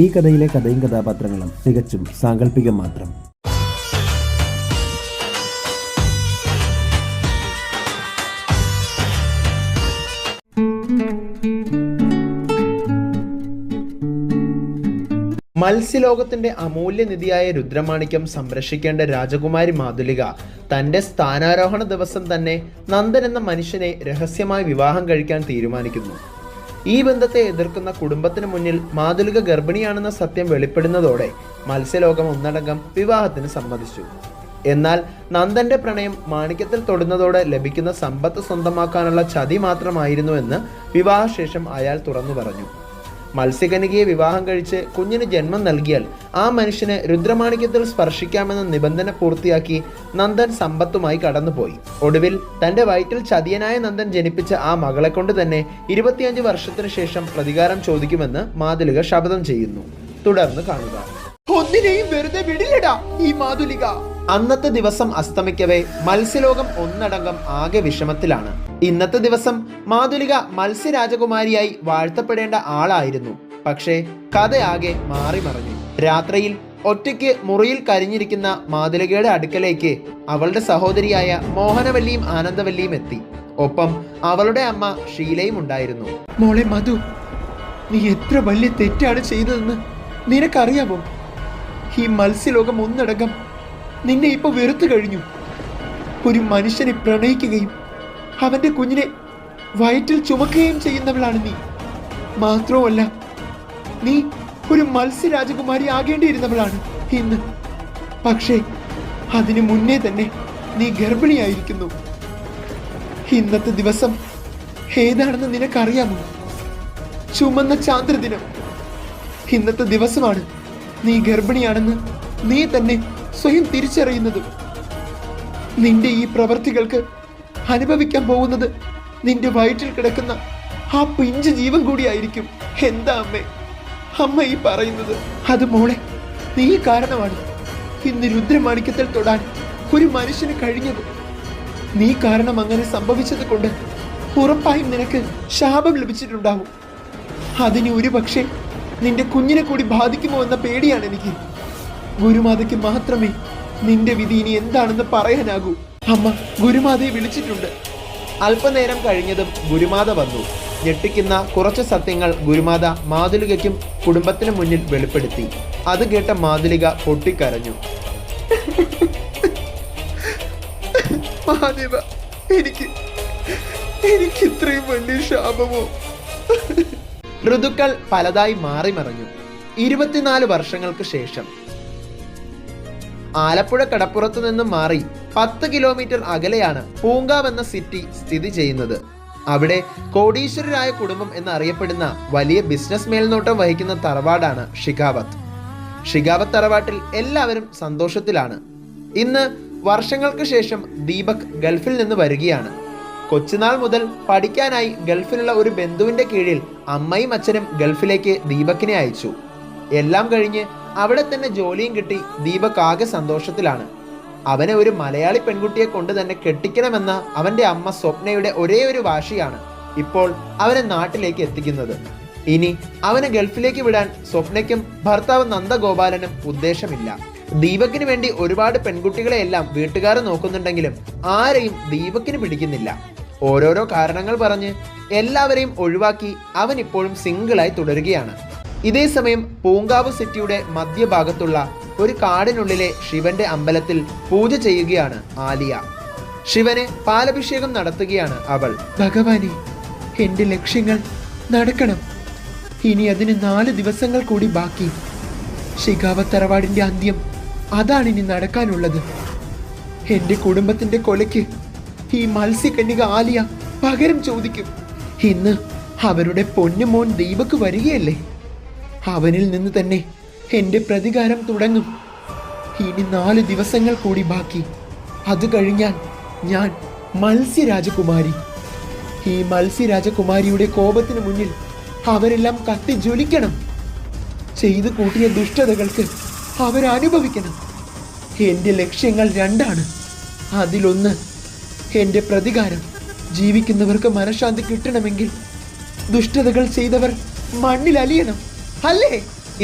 ഈ കഥയിലെ കഥയും കഥാപാത്രങ്ങളും തികച്ചും സാങ്കല്പികം മാത്രം. മത്സ്യലോകത്തിന്റെ അമൂല്യനിധിയായ രുദ്രമാണിക്യം സംരക്ഷിക്കേണ്ട രാജകുമാരി മാതുലിക തന്റെ സ്ഥാനാരോഹണ ദിവസം തന്നെ നന്ദൻ എന്ന മനുഷ്യനെ രഹസ്യമായി വിവാഹം കഴിക്കാൻ തീരുമാനിക്കുന്നു. ഈ ബന്ധത്തെ എതിർക്കുന്ന കുടുംബത്തിന് മുന്നിൽ മാതുലിക ഗർഭിണിയാണെന്ന സത്യം വെളിപ്പെടുന്നതോടെ മത്സ്യലോകം ഒന്നടങ്കം വിവാഹത്തിന് സമ്മതിച്ചു. എന്നാൽ നന്ദന്റെ പ്രണയം മാണിക്യത്തിൽ തൊടുന്നതോടെ ലഭിക്കുന്ന സമ്പത്ത് സ്വന്തമാക്കാനുള്ള ചതി മാത്രമായിരുന്നു എന്ന് വിവാഹശേഷം അയാൾ തുറന്നു പറഞ്ഞു. മത്സ്യകന്യകയെ വിവാഹം കഴിച്ച് കുഞ്ഞിന് ജന്മം നൽകിയാൽ ആ മനുഷ്യന് രുദ്രമാണിക്യത്തിൽ സ്പർശിക്കാമെന്ന നിബന്ധന പൂർത്തിയാക്കി നന്ദൻ സമ്പത്തുമായി കടന്നുപോയി. ഒടുവിൽ തന്റെ വയറ്റിൽ ചതിയനായ നന്ദൻ ജനിപ്പിച്ച ആ മകളെ കൊണ്ട് തന്നെ 25 വർഷത്തിനു ശേഷം പ്രതികാരം ചോദിക്കുമെന്ന് മാതുലിക ശപഥം ചെയ്യുന്നു. തുടർന്ന് കാണുക. ഒന്നിനെയും വെറുതെ വിടില്ലടാ ഈ മാതുലിക. അന്നത്തെ ദിവസം അസ്തമിക്കവേ മത്സ്യലോകം ഒന്നടങ്കം ആകെ വിഷമത്തിലാണ്. ഇന്നത്തെ ദിവസം മാതുലിക മത്സ്യരാജകുമാരിയായി വാഴ്ത്തപ്പെടേണ്ട ആളായിരുന്നു. പക്ഷേ കഥയാകെ മാറിമറിഞ്ഞു. രാത്രിയിൽ ഒറ്റയ്ക്ക് മുറിയിൽ കരിഞ്ഞിരിക്കുന്ന മാതുലികയുടെ അടുക്കലേക്ക് അവളുടെ സഹോദരിയായ മോഹനവല്ലിയും ആനന്ദവല്ലിയും എത്തി. ഒപ്പം അവളുടെ അമ്മ ഷീലയും ഉണ്ടായിരുന്നു. മോളെ മധു, നീ എത്ര വലിയ തെറ്റാണ് ചെയ്തതെന്ന് നിനക്കറിയാമോ? ഈ മത്സ്യലോകം ഒന്നടങ്കം നിന്നെ ഇപ്പൊ വെറുത്തു കഴിഞ്ഞു. ഒരു മനുഷ്യനെ പ്രണയിക്കുകയും അവന്റെ കുഞ്ഞിനെ വയറ്റിൽ ചുമക്കുകയും ചെയ്യുന്നവളാണ് നീ. മാത്രവുമല്ല, നീ ഒരു മത്സ്യരാജകുമാരി ആകേണ്ടിയിരുന്നവളാണ് ഇന്ന്. പക്ഷേ അതിനു മുന്നേ തന്നെ നീ ഗർഭിണിയായിരിക്കുന്നു. ഇന്നത്തെ ദിവസം ഏതാണെന്ന് നിനക്കറിയാമോ? ചുമന്ന ചാന്ദ്രദിനം. ഇന്നത്തെ ദിവസമാണ് നീ ഗർഭിണിയാണെന്ന് നീ തന്നെ സ്വയം തിരിച്ചറിയുന്നതും. നിന്റെ ഈ പ്രവൃത്തികൾക്ക് അനുഭവിക്കാൻ പോകുന്നത് നിന്റെ വയറ്റിൽ കിടക്കുന്ന ആ പിഞ്ച് ജീവൻ കൂടിയായിരിക്കും. എന്താ അമ്മ ഈ പറയുന്നത്? അത് മോളെ, നീ കാരണമാണ് ഇന്ന് രുദ്രമാണിക്യത്തിൽ തൊടാൻ ഒരു മനുഷ്യന് കഴിഞ്ഞത്. നീ കാരണം അങ്ങനെ സംഭവിച്ചത് കൊണ്ട് ഉറപ്പായും നിനക്ക് ശാപം ലഭിച്ചിട്ടുണ്ടാവും. അതിന് ഒരു പക്ഷേ നിന്റെ കുഞ്ഞിനെ കൂടി ബാധിക്കുമോ എന്ന പേടിയാണ് എനിക്ക്. ഗുരുമാതയ്ക്ക് മാത്രമേ നിന്റെ വിധി ഇനി എന്താണെന്ന് പറയാനാകൂ. അമ്മ ഗുരുമാതയെ വിളിച്ചിട്ടുണ്ട്. അല്പനേരം കഴിഞ്ഞതും ഗുരുമാത വന്നു. ഞെട്ടിക്കുന്ന കുറച്ച് സത്യങ്ങൾ ഗുരുമാത മാതുലികയ്ക്കും കുടുംബത്തിന് മുന്നിൽ വെളിപ്പെടുത്തി. അത് കേട്ട മാതുലിക പൊട്ടിക്കരഞ്ഞു. മഹാദേവ, എനിക്ക് ഇത്രയും വലിയ ശാപമോ? ഋതുക്കൾ പലതായി മാറിമറിഞ്ഞു. 24 വർഷങ്ങൾക്ക് ശേഷം ആലപ്പുഴ കടപ്പുറത്തു നിന്നും മാറി 10 കിലോമീറ്റർ അകലെയാണ് പൂങ്കാവ് എന്ന സിറ്റി സ്ഥിതി ചെയ്യുന്നത്. അവിടെ കോടീശ്വരരായ കുടുംബം എന്നറിയപ്പെടുന്ന വലിയ ബിസിനസ് മേൽനോട്ടം വഹിക്കുന്ന തറവാടാണ് ഷിഖാവത്ത്. ഷിഖാവത്ത് തറവാട്ടിൽ എല്ലാവരും സന്തോഷത്തിലാണ്. ഇന്ന് വർഷങ്ങൾക്ക് ശേഷം ദീപക് ഗൾഫിൽ നിന്ന് വരികയാണ്. കൊച്ചുനാൾ മുതൽ പഠിക്കാനായി ഗൾഫിലുള്ള ഒരു ബന്ധുവിന്റെ കീഴിൽ അമ്മയും അച്ഛനും ഗൾഫിലേക്ക് ദീപകിനെ അയച്ചു. എല്ലാം കഴിഞ്ഞ് അവിടെ തന്നെ ജോലിയും കിട്ടി ദീപക് ആകെ സന്തോഷത്തിലാണ്. അവനെ ഒരു മലയാളി പെൺകുട്ടിയെ കൊണ്ട് തന്നെ കെട്ടിക്കണമെന്ന അവന്റെ അമ്മ സ്വപ്നയുടെ ഒരേ ഒരു വാശിയാണ് ഇപ്പോൾ അവനെ നാട്ടിലേക്ക് എത്തിക്കുന്നത്. ഇനി അവനെ ഗൾഫിലേക്ക് വിടാൻ സ്വപ്നയ്ക്കും ഭർത്താവ് നന്ദഗോപാലനും ഉദ്ദേശമില്ല. ദീപകിന് വേണ്ടി ഒരുപാട് പെൺകുട്ടികളെ എല്ലാം വീട്ടുകാർ നോക്കുന്നുണ്ടെങ്കിലും ആരെയും ദീപകിന് പിടിക്കുന്നില്ല. ഓരോരോ കാരണങ്ങൾ പറഞ്ഞ് എല്ലാവരെയും ഒഴിവാക്കി അവൻ ഇപ്പോഴും സിംഗിളായി തുടരുകയാണ്. ഇതേസമയം പൂങ്കാവ് സിറ്റിയുടെ മധ്യഭാഗത്തുള്ള ഒരു കാടിനുള്ളിലെ ശിവന്റെ അമ്പലത്തിൽ പൂജ ചെയ്യുകയാണ് ആലിയ. ശിവന് പാലഭിഷേകം നടത്തുകയാണ് അവൾ. ഭഗവാനെ, എന്റെ ലക്ഷ്യങ്ങൾ നടക്കണം. ഇനി അതിന് 4 ദിവസങ്ങൾ കൂടി ബാക്കി. ഷിഖാവത്ത് തറവാടിന്റെ അന്ത്യം അതാണ് ഇനി നടക്കാനുള്ളത്. എന്റെ കുടുംബത്തിന്റെ കൊലയ്ക്ക് ഈ മത്സ്യകന്യക ആലിയ പകരം ചോദിക്കും. ഇന്ന് അവരുടെ പൊന്നുമോൻ ദീപക് വരികയല്ലേ? അവനിൽ നിന്ന് തന്നെ എന്റെ പ്രതികാരം തുടങ്ങും. ഇനി 4 ദിവസങ്ങൾ കൂടി ബാക്കി. അത് കഴിഞ്ഞാൽ ഞാൻ മത്സ്യരാജകുമാരി. ഈ മത്സ്യരാജകുമാരിയുടെ കോപത്തിന് മുന്നിൽ അവരെല്ലാം കത്തി ജ്വലിക്കണം. ചെയ്തു കൂട്ടിയ ദുഷ്ടതകൾക്ക് അവരനുഭവിക്കണം. എന്റെ ലക്ഷ്യങ്ങൾ 2ആണ്. അതിലൊന്ന് എന്റെ പ്രതികാരം. ജീവിക്കുന്നവർക്ക് മനഃശാന്തി കിട്ടണമെങ്കിൽ ദുഷ്ടതകൾ ചെയ്തവർ മണ്ണിൽ അലിയണം, അല്ലേ?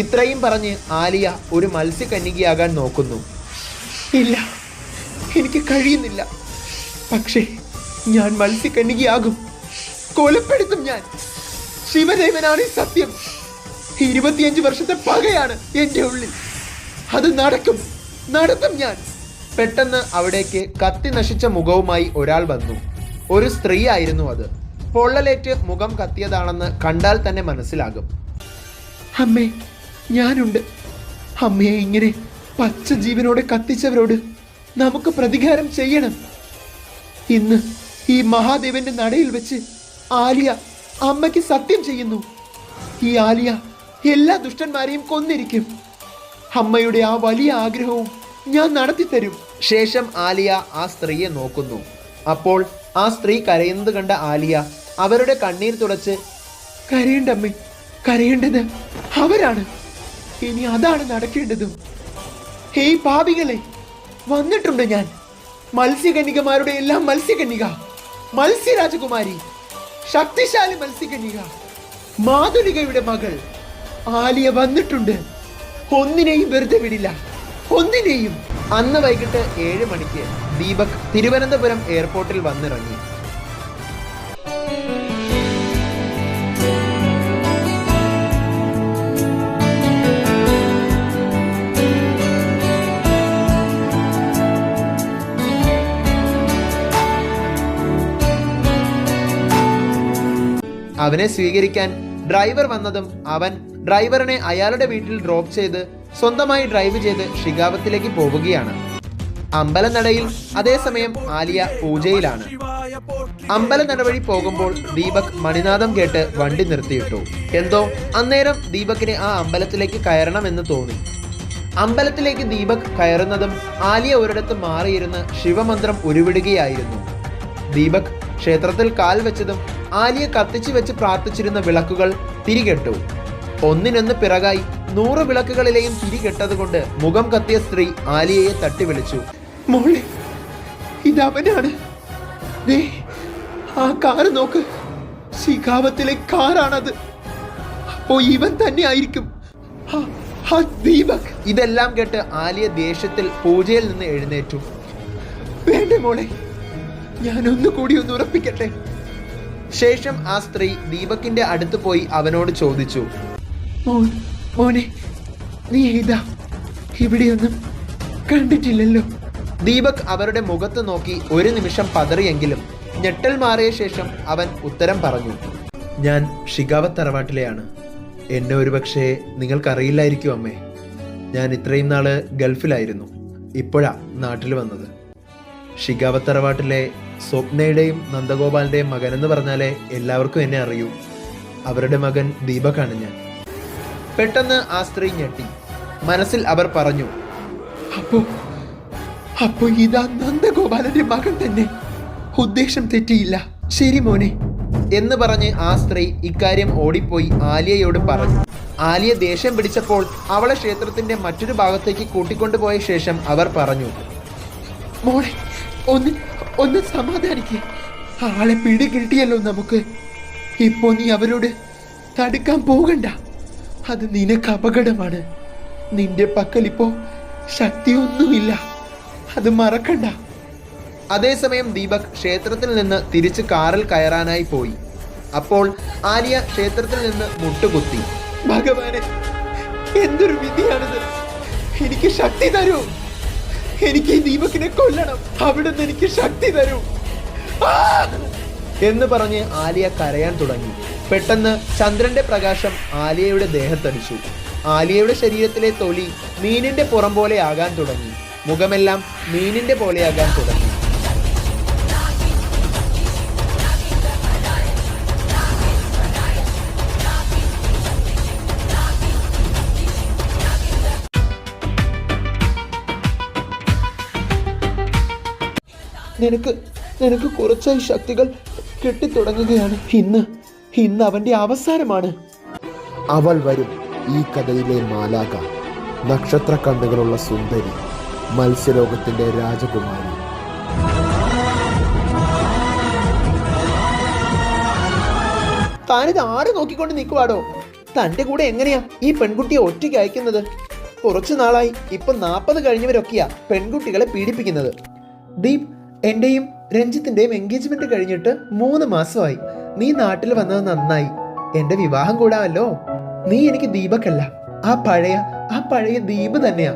ഇത്രയും പറഞ്ഞ് ആലിയ ഒരു മത്സ്യകന്യകയാകാൻ നോക്കുന്നു. ഇല്ല, എനിക്ക് കഴിയുന്നില്ല. പക്ഷേ ഞാൻ മത്സ്യകന്യകയാകും. കൊലപ്പെടുത്തും ഞാൻ. ശിവദേവനാണ് ഈ സത്യം. 25 വർഷത്തെ പകയാണ് എൻ്റെ ഉള്ളിൽ. അത് നടത്തും ഞാൻ. പെട്ടെന്ന് അവിടേക്ക് കത്തി നശിച്ച മുഖവുമായി ഒരാൾ വന്നു. ഒരു സ്ത്രീ ആയിരുന്നു അത്. പൊള്ളലേറ്റ് മുഖം കത്തിയതാണെന്ന് കണ്ടാൽ തന്നെ മനസ്സിലാകും. അമ്മേ, ഞാനുണ്ട്. അമ്മയെ ഇങ്ങനെ പച്ച ജീവനോടെ കത്തിച്ചവരോട് നമുക്ക് പ്രതികാരം ചെയ്യണം. ഇന്ന് ഈ മഹാദേവന്റെ നടയിൽ വെച്ച് ആലിയ അമ്മയ്ക്ക് സത്യം ചെയ്യുന്നു. ഈ ആലിയ എല്ലാ ദുഷ്ടന്മാരെയും കൊന്നിരിക്കും. അമ്മയുടെ ആ വലിയ ആഗ്രഹവും ഞാൻ നടത്തിത്തരും. ശേഷം ആലിയ ആ സ്ത്രീയെ നോക്കുന്നു. അപ്പോൾ ആ സ്ത്രീ കരയുന്നത് കണ്ട ആലിയ അവരുടെ കണ്ണീർ തുടച്ച്, കരയേണ്ടമ്മേ, കരയേണ്ടത് അവരാണ്. ഇനി അതാണ് നടക്കേണ്ടതും. ഹേയ് പാപികളെ, വന്നിട്ടുണ്ട് ഞാൻ. മത്സ്യകന്യകമാരുടെ എല്ലാം മത്സ്യകന്യക, മത്സ്യരാജകുമാരി, ശക്തിശാലി മത്സ്യകന്യക, മാതുലികയുടെ മകൾ ആലിയ വന്നിട്ടുണ്ട്. ഒന്നിനെയും വെറുതെ വിടില്ല, ഒന്നിനെയും. അന്ന് വൈകിട്ട് 7 മണിക്ക് ദീപക് തിരുവനന്തപുരം എയർപോർട്ടിൽ വന്നിറങ്ങി. അവനെ സ്വീകരിക്കാൻ ഡ്രൈവർ വന്നതും അവൻ ഡ്രൈവറിനെ അയാളുടെ വീട്ടിൽ ഡ്രോപ്പ് ചെയ്ത് സ്വന്തമായി ഡ്രൈവ് ചെയ്ത് ഷിഗാവത്തിലേക്ക് പോവുകയാണ്. അമ്പലനടയിൽ അതേസമയം ആലിയ പൂജയിലാണ്. അമ്പലനട വഴി പോകുമ്പോൾ ദീപക് മണിനാഥം കേട്ട് വണ്ടി നിർത്തിയിട്ടു. എന്തോ അന്നേരം ദീപകിന് ആ അമ്പലത്തിലേക്ക് കയറണമെന്ന് തോന്നി. അമ്പലത്തിലേക്ക് ദീപക് കയറുന്നതും ആലിയ ഒരിടത്ത് മാറിയിരുന്ന് ശിവമന്ത്രം ഉരുവിടുകയായിരുന്നു. ദീപക് ക്ഷേത്രത്തിൽ കാൽ വെച്ചതും ആലിയ കത്തിച്ചു വെച്ച് പ്രാർത്ഥിച്ചിരുന്ന വിളക്കുകൾ തിരികെട്ടു. ഒന്നിനൊന്ന് പിറകായി 100 വിളക്കുകളിലെയും തിരികെട്ടതുകൊണ്ട് മുഖം കത്തിയ സ്ത്രീ ആലിയയെ തട്ടി വിളിച്ചു. മോളെ, ഇതവനാണ്. ദേ, ആ കാറ് നോക്ക്. ശിഖാവത്തിലെ കാറാണത്. അപ്പോ ഇവൻ തന്നെ ആയിരിക്കും ദീപക്. ഇതെല്ലാം കേട്ട് ആലിയ ദേഷ്യത്തിൽ പൂജയിൽ നിന്ന് എഴുന്നേറ്റു. വേണ്ട മോളെ, ഞാനൊന്നുകൂടി ഒന്ന് ഉറപ്പിക്കട്ടെ. ശേഷം ആ സ്ത്രീ ദീപകിന്റെ അടുത്ത് പോയി അവനോട് ചോദിച്ചു, മോനെ, നീ ഇതാ ഇവിടെയൊന്നും കണ്ടിട്ടില്ലല്ലോ. ദീപക് അവരുടെ മുഖത്ത് നോക്കി ഒരു നിമിഷം പതറിയെങ്കിലും ഞെട്ടൽ മാറിയ ശേഷം അവൻ ഉത്തരം പറഞ്ഞു. ഞാൻ ഷിഗാവത്ത് തറവാട്ടിലെയാണ്. എന്നെ ഒരുപക്ഷെ നിങ്ങൾക്കറിയില്ലായിരിക്കും അമ്മേ. ഞാൻ ഇത്രയും നാള് ഗൾഫിലായിരുന്നു. ഇപ്പോഴാ നാട്ടിൽ വന്നത്. ഷിഗാവത്ത് തറവാട്ടിലെ സ്വപ്നയുടെയും നന്ദഗോപാലിന്റെയും മകൻ എന്ന് പറഞ്ഞാലേ എല്ലാവർക്കും എന്നെ അറിയൂ. അവരുടെ മകൻ ദീപകാണ് ഞാൻ. പെട്ടെന്ന് ആ സ്ത്രീ ഞെട്ടി. മനസ്സിൽ അവർ പറഞ്ഞു, അപ്പോ ഇതാ നന്ദഗോപാലന്റെ മകൻ തന്നെ. ഉദ്ദേശം തെറ്റിയില്ല. ശരി മോനെ എന്ന് പറഞ്ഞ് ആ സ്ത്രീ ഇക്കാര്യം ഓടിപ്പോയി ആലിയയോട് പറഞ്ഞു. ആലിയ ദേഷ്യം പിടിച്ചപ്പോൾ അവളെ ക്ഷേത്രത്തിന്റെ മറ്റൊരു ഭാഗത്തേക്ക് കൂട്ടിക്കൊണ്ടുപോയ ശേഷം അവർ പറഞ്ഞു, മോളെ, ഒന്ന് സമാധാനിക്ക്. ആളെ പിടികിട്ടിയല്ലോ നമുക്ക്. ഇപ്പോ നീ അവരോട് തടുക്കാൻ പോകണ്ട. അത് നിനക്ക് അപകടമാണ്. നിന്റെ പക്കൽ ഇപ്പോ ശക്തിയൊന്നുമില്ല, അത് മറക്കണ്ട. അതേസമയം ദീപക് ക്ഷേത്രത്തിൽ നിന്ന് തിരിച്ച് കാറിൽ കയറാനായി പോയി. അപ്പോൾ ആലിയ ക്ഷേത്രത്തിൽ നിന്ന് മുട്ടുകുത്തി. ഭഗവാനെ, എന്തൊരു വിധിയാണിത്! എനിക്ക് ശക്തി തരൂ. എനിക്ക് ഈ ദീപകിനെ കൊല്ലണം. അവിടുന്ന് എനിക്ക് ശക്തി തരൂ എന്ന് പറഞ്ഞ് ആലിയ കരയാൻ തുടങ്ങി. പെട്ടെന്ന് ചന്ദ്രന്റെ പ്രകാശം ആലിയയുടെ ദേഹത്തടിച്ചു. ആലിയയുടെ ശരീരത്തിലെ തൊലി മീനിന്റെ പുറം പോലെ ആകാൻ തുടങ്ങി. മുഖമെല്ലാം മീനിന്റെ പോലെയാകാൻ തുടങ്ങി. നിനക്ക് കുറച്ചായി ശക്തികൾ കെട്ടിത്തുടങ്ങുകയാണ്. ഇന്ന് അവന്റെ അവസാനമാണ്. അവൾ വരും, ഈ കഥയിലെ മാലാക, നക്ഷത്ര കണ്ണുകളുള്ള സുന്ദരി, മത്സ്യലോകത്തിന്റെ രാജകുമാരി. താനിത് ആരെ നോക്കിക്കൊണ്ട് നിൽക്കുവാടോ? തന്റെ കൂടെ എങ്ങനെയാ ഈ പെൺകുട്ടിയെ ഒറ്റയ്ക്ക് അയക്കുന്നത്? കുറച്ചു നാളായി ഇപ്പൊ 40 കഴിഞ്ഞവരൊക്കെയാ പെൺകുട്ടികളെ പീഡിപ്പിക്കുന്നത്. ദീപ്, എന്റെയും രഞ്ജിത്തിന്റെയും എൻഗേജ്മെന്റ് കഴിഞ്ഞിട്ട് 3 മാസമായി. നീ നാട്ടിൽ വന്നത് നന്നായി. എന്റെ വിവാഹം കൂടാമല്ലോ. നീ എനിക്ക് ദീപക്കല്ല, ആ പഴയ ദീപ് തന്നെയാ.